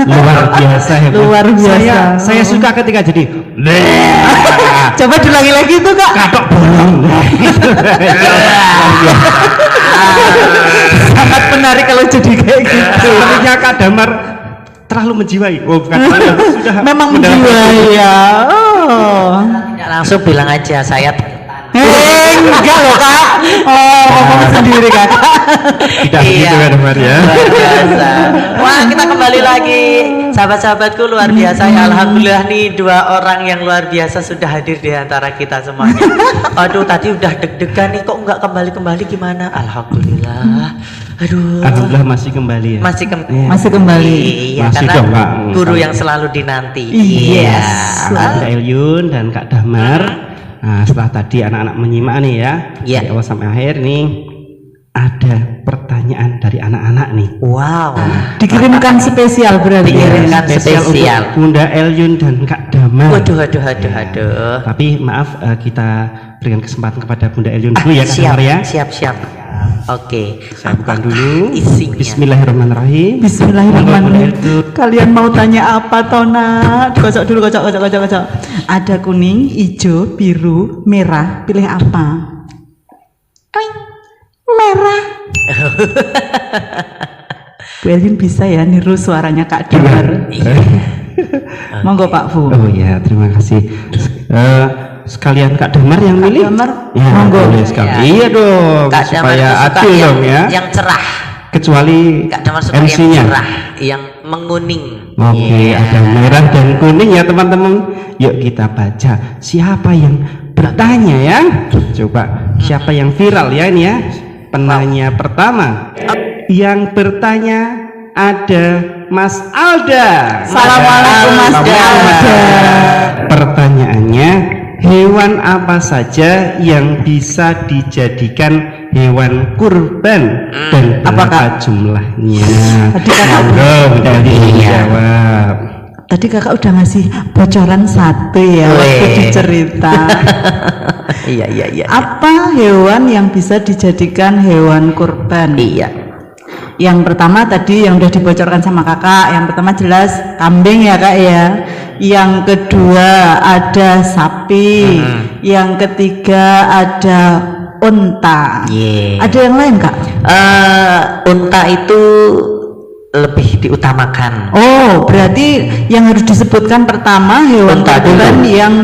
Luar biasa hebat. Luar biasa. Saya suka ketika jadi Coba diulangi lagi itu Kak. katok bolong. Sangat menarik kalau jadi kayak gitu. Sepertinya Kak Damar terlalu menjiwai. Oh, bukan sudah Memang mendapat- menjiwai ya. Oh. Tidak langsung bilang aja saya Enggak loh Kak. Oh, ngomong sendiri Kak. Tidak begitu Kak Damar ya. Luar biasa. Wah, kita kembali lagi. Sahabat-sahabatku luar biasa ya. Alhamdulillah nih dua orang yang luar biasa sudah hadir di antara kita semuanya. Aduh, tadi udah deg-degan nih, kok nggak kembali-kembali gimana? Alhamdulillah. Aduh. Alhamdulillah masih kembali ya. Masih Masih kembali. Iya, Masih karena dong, Kak. guru yang selalu dinanti. Yes. Kak Elyun dan Kak Damar. Nah, setelah tadi anak-anak menyimak nih ya, Iya. dari awal sampai akhir nih, ada pertanyaan dari anak-anak nih. Wow. Dikirimkan spesial berarti. Dikirimkan spesial. untuk Bunda Elyun dan Kak Damar. Waduh, aduh. Tapi maaf, kita berikan kesempatan kepada Bunda Elyun dulu ya Kak Siap, Damar ya. siap. Oke. Saya bukan dulu. Isinya? Bismillahirrahmanirrahim. Bismillahirrahmanirrahim. Kalian mau tanya apa Tona? Kocok dulu, kocok. Ada kuning, hijau, biru, merah. Pilih apa? Merah. Bu Elin bisa ya niru suaranya Kak Damar. Monggo Pak Fu. Oh ya, terima kasih. Sekalian Kak Damar yang milih. Damar, Ya, monggo. boleh sekali. Ya. Iya dong, Kak Damar supaya itu suka adil yang, dong ya. yang cerah. Kecuali Kak Damar suka yang MC-nya. cerah, yang menguning. Oke, Iya. ada merah dan kuning ya teman-teman. Yuk kita baca siapa yang bertanya ya. Coba siapa yang viral ya ini ya. Penanya pertama. Yang bertanya ada Mas Alda. Assalamualaikum, Mas Alda. Pertanyaannya, hewan apa saja yang bisa dijadikan hewan kurban dan berapa jumlahnya? Tadi kakak Monggo, Bunda Elin jawab. Tadi kakak udah ngasih bocoran satu ya waktu Weh. dicerita. Iya. Apa hewan yang bisa dijadikan hewan kurban? Iya. Yang pertama tadi yang udah dibocorkan sama kakak. Yang pertama jelas kambing ya kak ya. Yang kedua ada sapi. Yang ketiga ada unta. Iya. Ada yang lain kak? Unta itu lebih diutamakan. Oh berarti yang harus disebutkan pertama hewan Unta kurban dulu. yang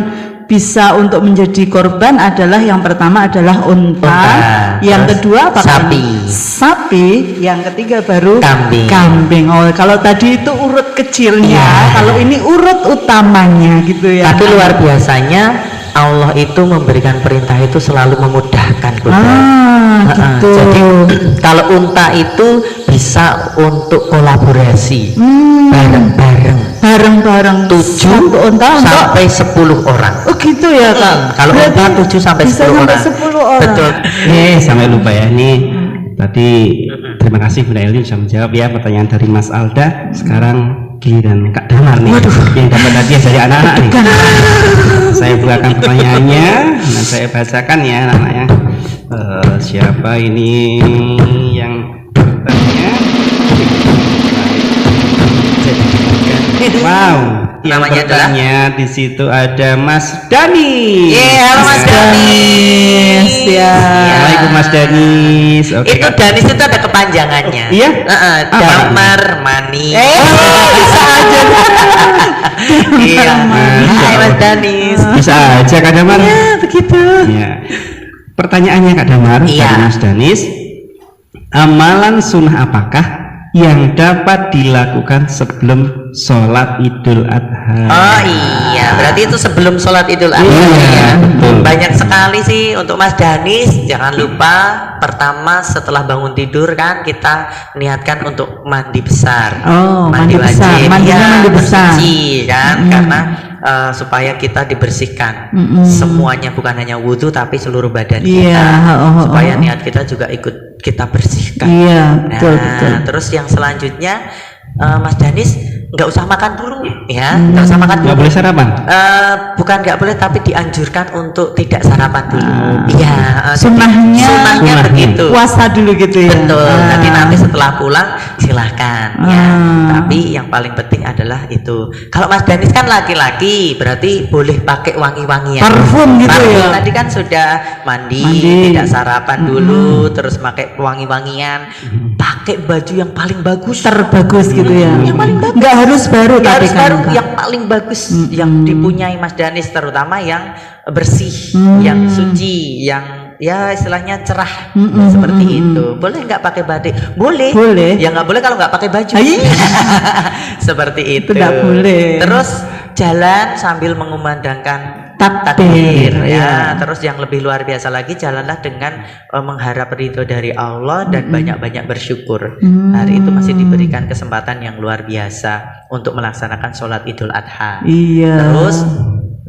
bisa untuk menjadi korban adalah yang pertama adalah unta, Unta. yang Terus kedua apa? sapi. Sapi, yang ketiga baru Kambing. Oh, kalau tadi itu urut kecilnya, Iya. kalau ini urut utamanya gitu ya. Tapi luar biasanya Allah itu memberikan perintah itu selalu memudahkan Bunda. Gitu. Jadi kalau unta itu bisa untuk kolaborasi bareng-bareng Bareng-bareng 7 satu unta untuk sampai 10 orang. oh gitu ya Kak. Kalau Berarti unta 7 sampai 10 bisa sampai orang. 10 orang. Betul. Sampai lupa ya nih. Tadi terima kasih Bunda Elin sudah menjawab ya pertanyaan dari Mas Alda. Sekarang giliran Kak Damar nih yang dapat hadiah dari anak-anak nih. Saya bukakan pertanyaannya dan saya bacakan ya anak-anaknya. Siapa ini yang bertanya? Wow, yang Namanya adalah? bertanya di situ ada Mas Dani. Halo Mas Danis. Ya. Assalamualaikum Mas Danis. Oke, Itu Kak. Danis itu ada kepanjangannya. Iya? Apa? Damar Mani. Bisa aja. Iya. Hai Mas Danis. Bisa aja Kak Damar. Ya, begitu. Ya. Pertanyaannya Kak Damar Iya. dari Mas Danis. Amalan sunnah apakah yang dapat dilakukan sebelum sholat Idul Adha? Oh iya, berarti itu sebelum sholat Idul Adha. Iya, betul. Banyak sekali sih untuk Mas Danis. Jangan lupa pertama setelah bangun tidur kan kita niatkan untuk mandi besar. Oh, mandi besar. wajib. Mandinya Ya, mandi besar. bersuci kan, karena supaya kita dibersihkan. Semuanya bukan hanya wudhu tapi seluruh badan Iya, kita. Supaya niat kita juga ikut kita bersihkan. Iya, Nah, betul betul. terus yang selanjutnya Mas Danis nggak usah makan dulu ya, nggak usah makan dulu. Nggak boleh sarapan? Bukan nggak boleh, tapi dianjurkan untuk tidak sarapan dulu. Iya, Sunnahnya- sunnahnya begitu. Puasa dulu gitu ya. Betul. Nanti setelah pulang silahkan ya. Ah. Tapi yang paling penting adalah itu. Kalau Mas Danis kan laki-laki, berarti boleh pakai wangi-wangian. Parfum gitu Parfum. ya. Tadi kan sudah mandi, Mandi. tidak sarapan dulu, terus pakai wangi-wangian, pakai baju yang paling bagus. Terbagus gitu ya. Yang paling bagus. Nggak harus baru Ya, tapi harus kan. baru Kak. yang paling bagus yang dipunyai Mas Danis, terutama yang bersih, yang suci, yang ya istilahnya cerah seperti itu. Boleh nggak pakai batik? Boleh. Boleh. Ya nggak boleh kalau nggak pakai baju. Seperti itu. nggak boleh. Terus jalan sambil mengumandangkan Takbir, ya. ya. Terus yang lebih luar biasa lagi, jalanlah dengan mengharap ridho dari Allah dan banyak-banyak bersyukur. Hari itu masih diberikan kesempatan yang luar biasa untuk melaksanakan sholat Idul Adha. Iya. Terus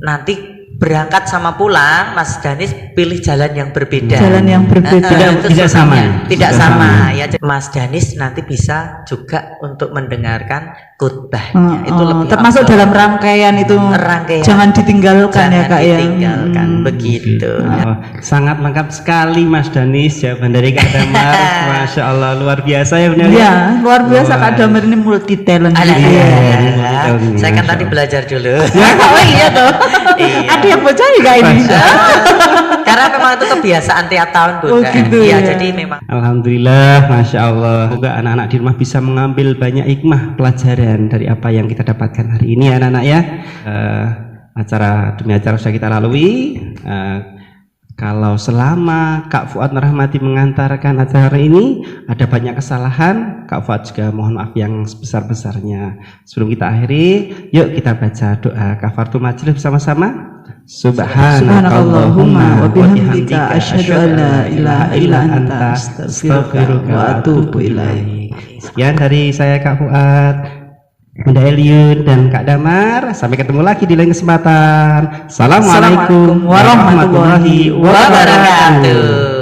nanti berangkat sama pulang, Mas Danis pilih jalan yang berbeda. Jalan yang berbeda. Itu Tidak sunnahnya. sama. Tidak Tidak sama. sama. Ya, Mas Danis nanti bisa juga untuk mendengarkan khutbahnya. Itu lebih termasuk afdal. dalam rangkaian itu. Rangkaian. Jangan ditinggalkan ya Jangan Kak ya. ditinggalkan, begitu. Oh, sangat lengkap sekali Mas Danis jawaban dari Kak Damar. Masya Allah luar biasa ya benar Iya, luar biasa Wah. Kak Damar ini multi talent. Alah, gitu ya. saya kan Masya tadi Allah. belajar dulu. Oh iya toh. Iya. Ada yang bocah juga ini. Karena memang itu kebiasaan tiap tahun, Bunda. Oh, gitu Iya, ya. jadi memang Alhamdulillah, Masya Allah. Semoga anak-anak di rumah bisa mengambil banyak hikmah pelajaran dari apa yang kita dapatkan hari ini ya anak-anak ya. Acara demi acara sudah kita lalui. Kalau selama Kak Fuad Rahmati mengantarkan acara ini ada banyak kesalahan, Kak Fuad juga mohon maaf yang sebesar-besarnya. Sebelum kita akhiri, yuk kita baca doa kafaratul majelis bersama-sama. Subhanakallahumma wa bihamdika asyhadu an la ilaha illa anta astaghfiruka wa atubu ilaik. Sekian dari saya Kak Fuad, Bunda Eliun dan Kak Damar. Sampai ketemu lagi di lain kesempatan. Assalamualaikum Assalamualaikum warahmatullahi wabarakatuh.